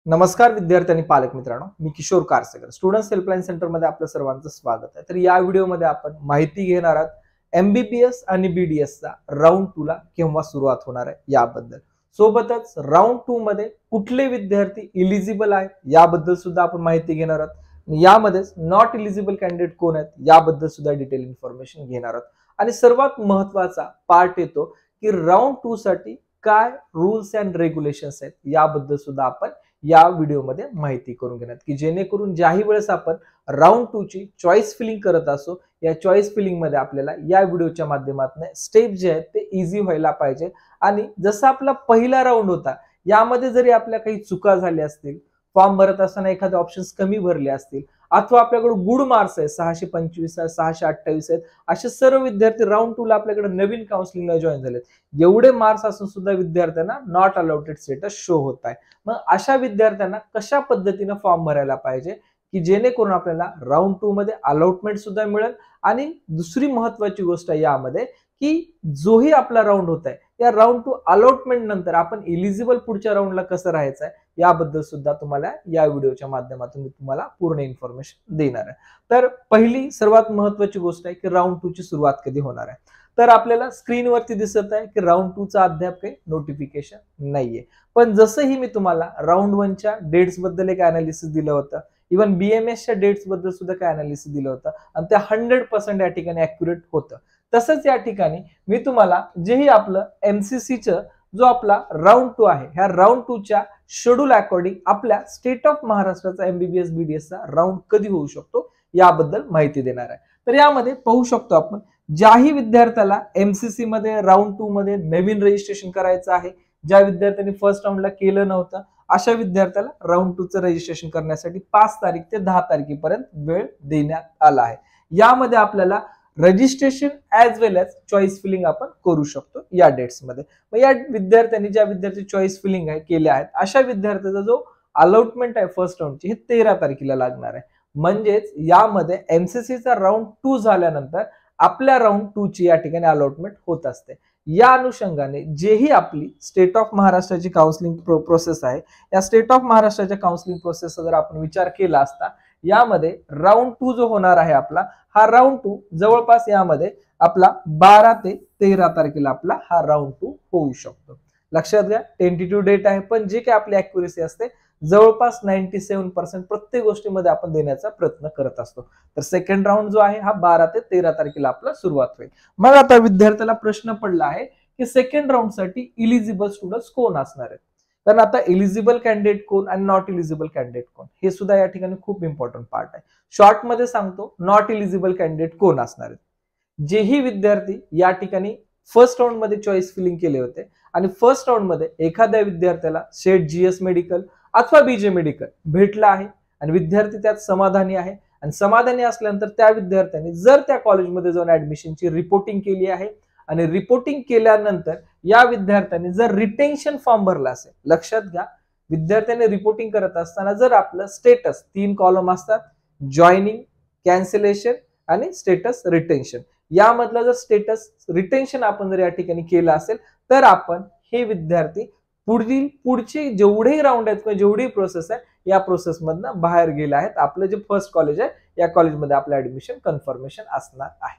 नमस्कार विद्यार्थी आणि पालक मित्रांनो, मी किशोर कारसेकर स्टुडंट्स हेल्पलाईन सेंटर मध्ये आपलं सर्वांचं स्वागत आहे। तर या व्हिडिओमध्ये आपण माहिती घेणार आहोत एमबीबीएस आणि बीडीएस चा राऊंड 2 ला केव्हा सुरुवात होणार आहे याबद्दल। सोबतच राऊंड 2 मध्ये कुठले विद्यार्थी एलिजिबल आहेत याबद्दल सुद्धा आपण माहिती घेणार आहोत। यामध्येच नॉट एलिजिबल कॅन्डिडेट कोण आहेत याबद्दल सुद्धा डिटेल इन्फॉर्मेशन घेणार आहोत। आणि सर्वात महत्त्वाचा पार्ट येतो की राऊंड 2 साठी काय रूल्स अँड रेग्युलेशन्स आहेत याबद्दल सुद्धा आपण या व्हिडिओमध्ये माहिती करून घेणार की जेणेकरून ज्याही वेळेस आपण राऊंड 2 ची चॉईस फिलिंग करत असो या चॉईस फिलिंग मध्ये आपल्याला या व्हिडिओच्या माध्यमातून स्टेप जे आहेत ते इझी व्हायला पाहिजे। आणि जसा आपला पहिला राऊंड होता यामध्ये जरी आपल्या काही चुका झाल्या असतील, फॉर्म भरत असताना एखादे ऑप्शन्स कमी भरले असतील अथवा आपल्याकडे गुड मार्क्स आहे 625 आहे 628 आहेत, असे सर्व विद्यार्थी राऊंड 2 ला आपल्याकडे नवीन काउन्सिलिंगला जॉईन झालेत, एवढे मार्क्स असून सुद्धा विद्यार्थ्यांना नॉट अलाउटेड स्टेटस शो होत आहे। मग अशा विद्यार्थ्यांना कशा पद्धतीने फॉर्म भरायला पाहिजे की जेणेकरून आपल्याला राऊंड 2 मध्ये अलॉटमेंट सुद्धा मिळेल। आणि दुसरी महत्त्वाची गोष्ट यामध्ये की जोही आपला राऊंड होत आहे या राऊंड 2 अलॉटमेंट नंतर आपण एलिजिबल पुढच्या राऊंडला कसं राहायचं आहे याबद्दल सुद्धा तुम्हाला या व्हिडिओच्या माध्यमातून मी तुम्हाला पूर्ण इन्फॉर्मेशन देणार आहे। तर पहिली सर्वात महत्त्वाची गोष्ट आहे की राऊंड 2 ची सुरुवात कधी होणार आहे। तर आपल्याला स्क्रीनवरती दिसत आहे की राऊंड 2 चा अद्याप काही नोटिफिकेशन नाहीये, पण जसंही मी तुम्हाला राऊंड 1 च्या डेट्स बद्दल एक अनालिसिस दिलं होतं, इव्हन बीएमएस च्या डेट्स बद्दल सुद्धा काय अनालिसिस दिलं होतं आणि ते 100% या ठिकाणी ॲक्युरेट होतं। तसंच या ठिकाणी मी तुम्हाला जेही आपलं एमसीसीचं जो आपला राऊंड 2 आहे ह्या राऊंड 2 च्या शेड्यूल अकॉर्डिंग आपल्या स्टेट ऑफ महाराष्ट्राचा एमबीबीएस बीडीएस चा राऊंड कधी होऊ शकतो याबद्दल माहिती देणार आहे। तर यामध्ये पाहू शकतो आपण ज्याही विद्यार्थ्याला एमसीसी मध्ये राऊंड 2 मध्ये नवीन रजिस्ट्रेशन करायचं आहे, ज्या विद्यार्थ्यांनी फर्स्ट राऊंडला केलं नव्हतं अशा विद्यार्थ्याला राऊंड 2 चं रजिस्ट्रेशन करण्यासाठी 5 तारीख ते 10 तारखेपर्यंत वेळ देण्यात आला आहे। यामध्ये आपल्याला रजिस्ट्रेशन ऍज वेल एज चॉईस फिलिंग आपण करू शकतो या डेट्स मध्ये। मग या विद्यार्थ्यांनी ज्या विद्यार्थी चॉईस फिलिंग आहे केल्या आहेत अशा विद्यार्थ्याचा जो अलॉटमेंट आहे फर्स्ट राऊंडची हे 13 तारखेला लागणार आहे। म्हणजेच यामध्ये एमसीसीचा राऊंड 2 झाल्यानंतर आपल्या राऊंड 2 ची या ठिकाणी अलॉटमेंट होत असते। या अनुषंगाने जेही आपली स्टेट ऑफ महाराष्ट्राची काउन्सिलिंग प्रोसेस आहे या स्टेट ऑफ महाराष्ट्राच्या काउन्सिलिंग प्रोसेसचा जर आपण विचार केला असता यामध्ये राऊंड 2 जो होणार आहे आपला हा राऊंड 2 जवळपास यामध्ये आपला 12 ते 13 तारखेला आपला हा राऊंड 2 होऊ शकतो। लक्षात घ्या टेंटेटिव्ह डेट आहे, पण जे काही आपली ॲक्युरेसी असते जवळपास 97% प्रत्येक गोष्टीमध्ये आपण देण्याचा प्रयत्न करत असतो। तर सेकंड राऊंड जो आहे हा 12 ते 13 तारखेला आपला सुरुवात होईल। मग आता विद्यार्थ्याला प्रश्न पडला आहे की सेकंड राऊंड साठी इलिजिबल स्टुडंट्स कोण असणार आहेत। कारण आता एलिजिबल कॅन्डिडेट कोण आणि नॉट एलिजिबल कॅन्डिडेट कोण हे सुद्धा या ठिकाणी खूप इम्पॉर्टंट पार्ट आहे। शॉर्ट मध्ये सांगतो नॉट एलिजिबल कॅन्डिडेट कोण असणार आहेत। जेही विद्यार्थी या ठिकाणी फर्स्ट राऊंड मध्ये चॉईस फिलिंग केले होते आणि फर्स्ट राऊंड मध्ये एखाद्या विद्यार्थ्याला सेट जीएस मेडिकल अथवा बीजे मेडिकल भेटला आहे आणि विद्यार्थी त्यात समाधानी आहे आणि समाधानी असल्यानंतर त्या विद्यार्थ्यांनी जर त्या कॉलेजमध्ये जाऊन ऍडमिशनची रिपोर्टिंग केली आहे आणि रिपोर्टिंग केल्यानंतर या विद्यार्थ्यांनी जर रिटेन्शन फॉर्म भरला असेल, लक्षात घ्या विद्यार्थ्यांनी रिपोर्टिंग करत असताना जर आपलं स्टेटस 3 कॉलम असतात, जॉईनिंग, कॅन्सलेशन आणि स्टेटस रिटेन्शन, यामधला जर स्टेटस रिटेन्शन आपण जर या ठिकाणी केलं असेल तर आपण हे विद्यार्थी पुढचे जेवढेही राऊंड आहेत किंवा जेवढी प्रोसेस आहे या प्रोसेस मधनं बाहेर गेले आहेत। आपलं जे फर्स्ट कॉलेज आहे या कॉलेजमध्ये आपलं ऍडमिशन कन्फर्मेशन असणार आहे,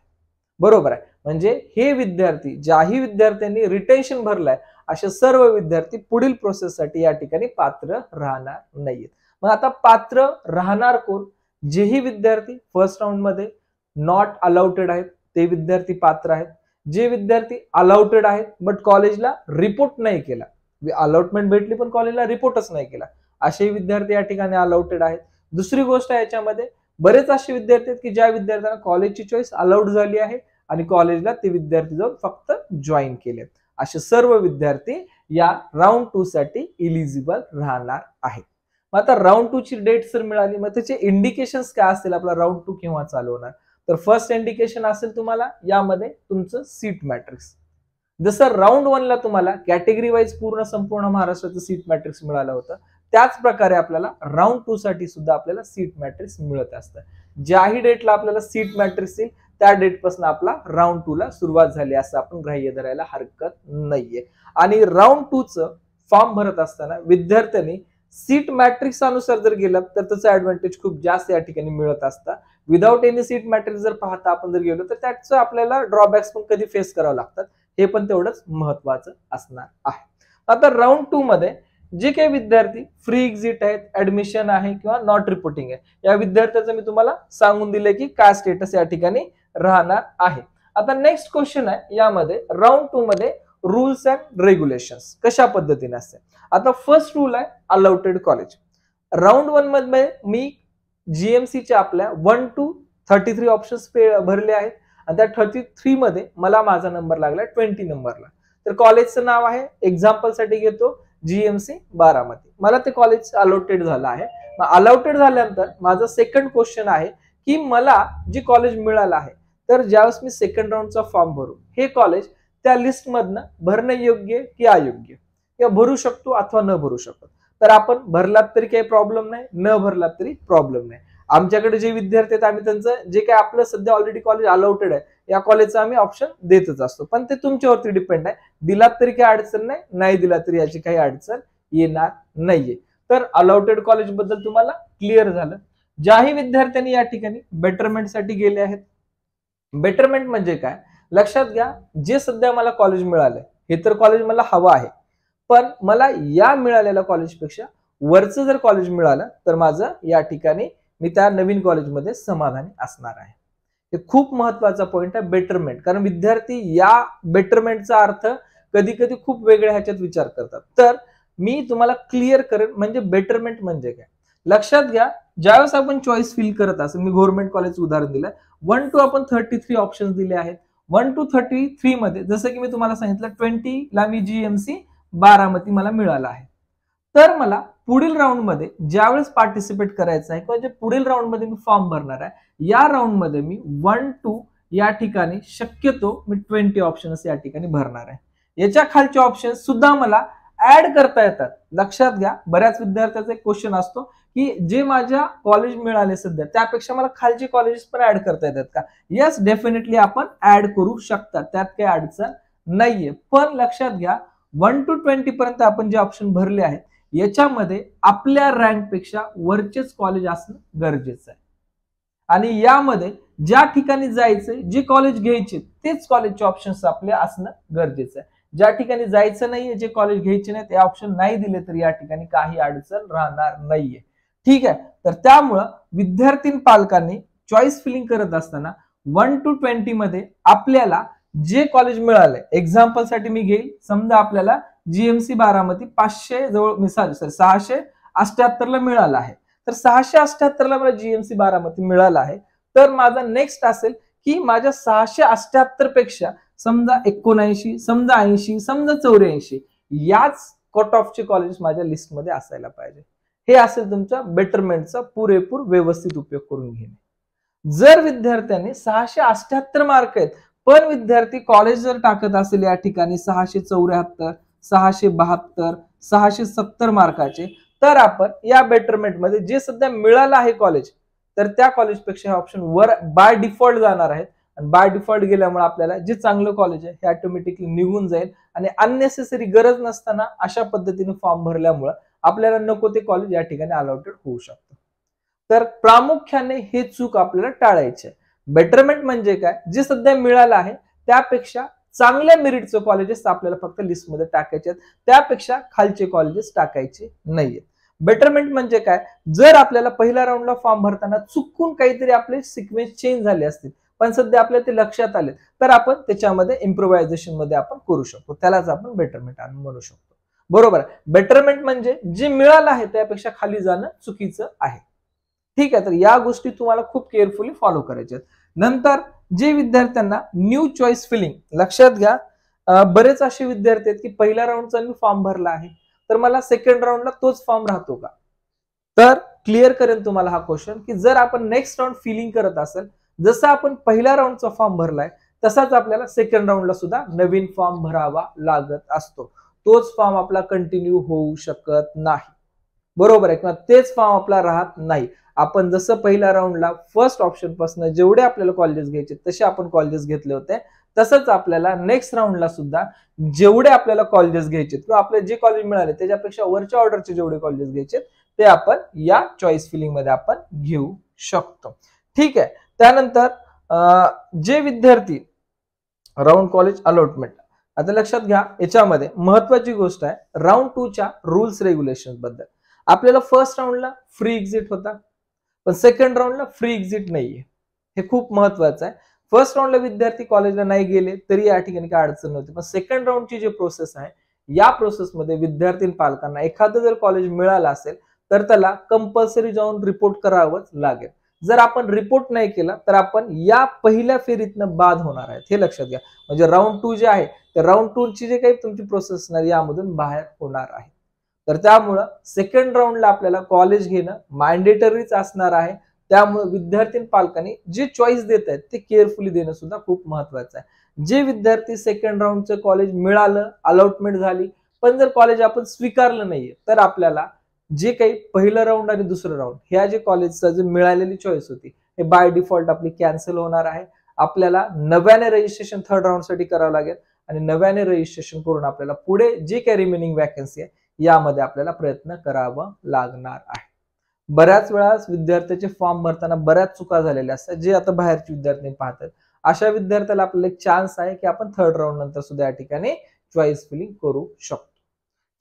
बरोबर आहे। म्हणजे हे विद्यार्थी ज्याही विद्यार्थ्यांनी रिटेन्शन भरलाय असे सर्व विद्यार्थी पुढील प्रोसेससाठी या ठिकाणी पात्र राहणार नाहीत। मग आता पात्र राहणार कोण? जेही विद्यार्थी फर्स्ट राऊंड मध्ये नॉट अलाउटेड आहेत ते विद्यार्थी पात्र आहेत। जे विद्यार्थी अलाउटेड आहेत बट कॉलेजला रिपोर्ट नाही केला, अलॉटमेंट भेटली पण कॉलेजला रिपोर्टच नाही केला, असे विद्यार्थी या ठिकाणी अलाउटेड आहेत। दुसरी गोष्ट याच्यामध्ये बरेच असे विद्यार्थी आहेत की ज्या विद्यार्थ्यांना कॉलेजची चॉईस अलाउड झाली आहे आणि कॉलेजला ते विद्यार्थी जाऊन फक्त जॉईन केले, असे सर्व विद्यार्थी या राऊंड 2 साठी इलिजिबल राहणार आहेत। मग आता राऊंड 2 ची डेट जर मिळाली मग त्याचे इंडिकेशन्स काय असतील, आपला राऊंड 2 केव्हा चालू होणार? तर फर्स्ट इंडिकेशन असेल तुम्हाला यामध्ये तुमचं सीट मॅट्रिक्स। जसं राऊंड 1 ला तुम्हाला कॅटेगरी वाईज संपूर्ण महाराष्ट्राचं सीट मॅट्रिक्स मिळालं होतं त्याच प्रकारे आपल्याला राऊंड 2 साठी सुद्धा आपल्याला सीट मॅट्रिक्स मिळत असतं। ज्याही डेटला आपल्याला सीट मॅट्रिक्स येईल त्या डेट पासून आपला राऊंड 2 ला सुरुवात झाली असं आपण ग्राह्य धरायला हरकत नाहीये। आणि राऊंड 2 चं फॉर्म भरत असताना विद्यार्थ्यांनी सीट मॅट्रिक्स अनुसार जर गेलं तर त्याचं ऍडव्हान्टेज खूप जास्त या ठिकाणी मिळत असतं. विदाउट एनी सीट मॅट्रिक्स जर पाहता आपण जर गेलो तर त्याचं आपल्याला ड्रॉबॅक्स पण कधी फेस करावं लागतात, हे पण तेवढंच महत्वाचं असणार आहे. आता राऊंड 2 मध्ये जे काही विद्यार्थी फ्री एक्झिट आहेत, ऍडमिशन आहे किंवा नॉट रिपोर्टिंग आहे, या विद्यार्थ्याचं मी तुम्हाला सांगून दिलंय की काय स्टेटस या ठिकाणी राहणार आहे. आता नेक्स्ट क्वेश्चन आहे यामध्ये राऊंड 2 मध्ये रूल्स अँड रेग्युलेशन्स कशा पद्धतीने असते. आता फर्स्ट रूल आहे अलाउटेड कॉलेज. राऊंड 1 मध्ये मी जीएमसी च्या आपल्या 1 to 33 ऑप्शन्स भरले आहेत आणि त्या 33 मध्ये मला माझा नंबर लागला 20 नंबरला. तर कॉलेजचं नाव आहे, एक्झाम्पल साठी घेतो, जीएमसी बारामती. मला ते कॉलेज अलॉटेड झालं आहे. अलॉटेड झाल्यानंतर माझा सेकंड क्वेश्चन आहे की मला जे कॉलेज मिळालं आहे, तर ज्यावेळेस मी सेकंड राऊंडचा फॉर्म भरू, हे कॉलेज त्या लिस्ट मधनं भरणं योग्य की अयोग्य, किंवा भरू शकतो अथवा न भरू शकतो. तर आपण भरलात तरी काही प्रॉब्लेम नाही, न भरलात तरी प्रॉब्लेम नाही. आमच्याकडे जे विद्यार्थी आहेत आम्ही त्यांचं जे काही आपलं सध्या ऑलरेडी कॉलेज अलॉटेड आहे या कॉलेजचा आम्ही ऑप्शन देतच असतो, पण ते तुमच्यावरती डिपेंड आहे. दिलात तरी काही अडचण नाही, नाही दिला तरी याची काही अडचण येणार नाहीये. तर अलॉटेड कॉलेज बद्दल तुम्हाला क्लिअर झालं. ज्याही विद्यार्थ्यांनी या ठिकाणी बेटरमेंट साठी गेले आहेत, बेटरमेंट म्हणजे काय लक्षात घ्या, जे सध्या मला कॉलेज मिळालंय हे तर कॉलेज मला हवं आहे, पण मला या मिळालेल्या कॉलेजपेक्षा वरचं जर कॉलेज मिळालं तर माझं या ठिकाणी मी त्या नवीन कॉलेजमध्ये समाधानी असणार आहे. हे खूप महत्वाचा पॉइंट आहे बेटरमेंट, कारण विद्यार्थी या बेटरमेंटचा अर्थ कधी कधी खूप वेगळ्या ह्याच्यात विचार करतात. तर मी तुम्हाला क्लिअर करेन म्हणजे बेटरमेंट म्हणजे काय. लक्षात घ्या, ज्यावेळेस आपण चॉईस फिल करत असेल, मी गव्हर्नमेंट कॉलेज उदाहरण दिलं, 1 to आपण 33 ऑप्शन दिले आहेत. 1 to 33 मध्ये जसं की मी तुम्हाला सांगितलं 20 ला मी जीएमसी बारामती मला मिळाला आहे. तर मला पुढील राऊंड मध्ये ज्यावेळेस पार्टिसिपेट करायचं आहे किंवा जे पुढील राऊंड मध्ये मी फॉर्म भरणार आहे, या राऊंड मध्ये मी 1 to या ठिकाणी शक्यतो मी 20 ऑप्शन्स या ठिकाणी भरणार आहे. याच्या खालचे ऑप्शन सुद्धा मला ऍड करता येतात. लक्षात घ्या, बऱ्याच विद्यार्थ्यांचा एक क्वेश्चन असतो की जे माझ्या कॉलेज मिळाले सध्या त्यापेक्षा मला खालचे कॉलेजेस पण ऍड करता येतात का. येस, डेफिनेटली आपण ऍड करू शकता, त्यात काही अडचण नाहीये. पण लक्षात घ्या, 1 to 20 पर्यंत आपण जे ऑप्शन भरले आहेत याच्यामध्ये आपल्या रँक पेक्षा वरचेच कॉलेज असणं गरजेचं आहे. आणि यामध्ये ज्या ठिकाणी जायचंय, जे कॉलेज घ्यायचे तेच कॉलेजचे ऑप्शन्स आपले असणं गरजेचं आहे. ज्या ठिकाणी जायचं नाहीये, जे कॉलेज घ्यायचे नाही ते ऑप्शन नाही दिले तर या ठिकाणी काही अडचण राहणार नाहीये. ठीक आहे, तर त्यामुळं विद्यार्थी पालकांनी चॉईस फिलिंग करत असताना 1 to 20 मध्ये आपल्याला जे कॉलेज मिळालंय, एक्झाम्पल साठी मी घेईल, समजा आपल्याला जीएमसी बारामती 500 जवळ मिसाल 678 ला मिळाला आहे. तर 678 ला मला जीएमसी बारामती मिळाला आहे. तर माझा नेक्स्ट असेल की माझ्या 678 पेक्षा समजा 79, समजा 80, समजा 84 याच कट ऑफचे कॉलेज माझ्या लिस्टमध्ये असायला पाहिजे. हे असेल तुमच्या बेटरमेंटचा पुरेपूर व्यवस्थित उपयोग करून घेणे. जर विद्यार्थ्यांनी 678 मार्क आहेत पण विद्यार्थी कॉलेज जर टाकत असेल या ठिकाणी 674, 672, 670 मार्काचे, तर आपण या बेटरमेंट मध्ये जे सध्या मिळालं आहे कॉलेज, तर त्या कॉलेजपेक्षा हे ऑप्शन वर बाय डिफॉल्ट जाणार आहेत. आणि बाय डिफॉल्ट गेल्यामुळे आपल्याला जे चांगलं कॉलेज आहे हे ऑटोमॅटिकली निघून जाईल आणि अननेसेसरी गरज नसताना अशा पद्धतीने फॉर्म भरल्यामुळे आपल्याला नको ते कॉलेज या ठिकाणी अलॉटेड होऊ शकतं. तर प्रामुख्याने हे चूक आपल्याला टाळायची आहे. बेटरमेंट म्हणजे काय, जे सध्या मिळालं आहे त्यापेक्षा चांगल्या मेरिटचं कॉलेजेस आपल्याला फक्त लिस्टमध्ये टाकायचे आहेत, त्यापेक्षा खालचे कॉलेजेस टाकायचे नाहीयेत. बेटरमेंट म्हणजे काय, जर आपल्याला पहिल्या राऊंडला फॉर्म भरताना चुकून काहीतरी आपले सिक्वेन्स चेंज झाले असतील पण सध्या आपल्याला ते लक्षात आले, तर आपण त्याच्यामध्ये इम्प्रोव्हायझेशन मध्ये आपण करू शकतो. त्यालाच आपण बेटरमेंट म्हणू शकतो. बरोबर आहे. बेटरमेंट म्हणजे जे मिळालं आहे त्यापेक्षा खाली जाणं चुकीचं आहे. ठीक आहे, तर या गोष्टी तुम्हाला खूप केअरफुली फॉलो करायच्या आहेत. नंतर जे विद्यार्थ्यांना न्यू चॉईस फिलिंग, लक्षात घ्या, बरेच असे विद्यार्थी आहेत की पहिल्या राऊंडचा मी फॉर्म भरला आहे तर मला सेकंड राऊंडला तोच फॉर्म राहतो का. तर क्लिअर करेन तुम्हाला हा क्वेश्चन की जर आपण नेक्स्ट राऊंड फिलिंग करत असेल, जसं आपण पहिल्या राऊंडचा फॉर्म भरलाय तसाच आपल्याला सेकंड राऊंडला सुद्धा नवीन फॉर्म भरावा लागत असतो. तोच फॉर्म आपला कंटिन्यू होऊ शकत नाही. बरोबर आहे, किंवा तेच फॉर्म आपला राहत नाही. आपण जसं पहिल्या राऊंडला फर्स्ट ऑप्शन पासून जेवढे आपल्याला कॉलेजेस घ्यायचे तसे आपण कॉलेजेस घेतले होते, तसंच आपल्याला नेक्स्ट राऊंडला सुद्धा जेवढे आपल्याला कॉलेजेस घ्यायचे किंवा आपल्याला जे कॉलेज मिळाले त्याच्यापेक्षा वरच्या ऑर्डरचे जेवढे कॉलेजेस घ्यायचे ते आपण या चॉईस फिलिंग मध्ये आपण घेऊ शकतो. ठीक आहे. त्यानंतर जे विद्यार्थी राऊंड कॉलेज अलॉटमेंट, आता लक्षात घ्या याच्यामध्ये महत्वाची गोष्ट आहे राऊंड 2 च्या रूल्स रेग्युलेशन बद्दल. आपल्याला फर्स्ट राऊंडला फ्री एक्झिट होता, पण सेकंड राऊंडला फ्री एक्झिट नाहीये. हे खूप महत्वाचं आहे. फर्स्ट राऊंडला विद्यार्थी कॉलेजला नाही गेले तरी या ठिकाणी काय अडचण नव्हती, पण सेकंड राऊंडची जी प्रोसेस आहे या प्रोसेसमध्ये विद्यार्थी पालकांना एखादं जर कॉलेज मिळालं असेल तर त्याला कंपल्सरी जाऊन रिपोर्ट करावंच लागेल. जर आपण रिपोर्ट नाही केला तर आपण या पहिल्या फेरीतनं बाद होणार आहेत, हे लक्षात घ्या. म्हणजे राऊंड 2 जे आहे तर राऊंड 2 ची जे काही तुमची प्रोसेस असणार यामधून बाहेर होणार आहे. तर त्यामुळं सेकंड राऊंडला आपल्याला कॉलेज घेणं मॅन्डेटरीच असणार आहे. त्यामुळे विद्यार्थी पालकांनी जे चॉईस देत आहेत ते केअरफुली देणं सुद्धा खूप महत्वाचं आहे. जे विद्यार्थी सेकंड राऊंडचं कॉलेज मिळालं, अलॉटमेंट झाली, पण जर कॉलेज आपण स्वीकारलं नाहीये तर आपल्याला जे काही पहिलं राऊंड आणि दुसरं राऊंड ह्या जे कॉलेजचा जे मिळालेली चॉईस होती हे बाय डिफॉल्ट आपली कॅन्सल होणार आहे. आपल्याला नव्याने रजिस्ट्रेशन थर्ड राऊंड साठी करावं लागेल आणि नव्याने रजिस्ट्रेशन करून आपल्याला पुढे जे काही रिमेनिंग वॅकन्सी आहे यामध्ये आपल्याला प्रयत्न करावा लागणार आहे. बऱ्याच वेळा विद्यार्थ्याचे फॉर्म भरताना बऱ्याच चुका झालेल्या असतात, जे आता बाहेरचे विद्यार्थी पाहतात. अशा विद्यार्थ्याला आपल्याला एक चान्स आहे की आपण थर्ड राऊंड नंतर सुद्धा या ठिकाणी चॉईस फिलिंग करू शकतो.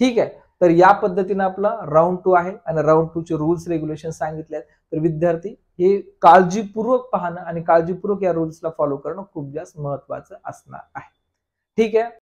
ठीक आहे. तर या पद्धतीने आपला राऊंड 2 आहे आणि राऊंड 2 चे रूल्स रेग्युलेशन सांगितले आहेत. तर विद्यार्थी हे काळजीपूर्वक पाहणं आणि काळजीपूर्वक या रूल्सला फॉलो करणं खूप जास्त महत्वाचं असणार आहे. ठीक आहे.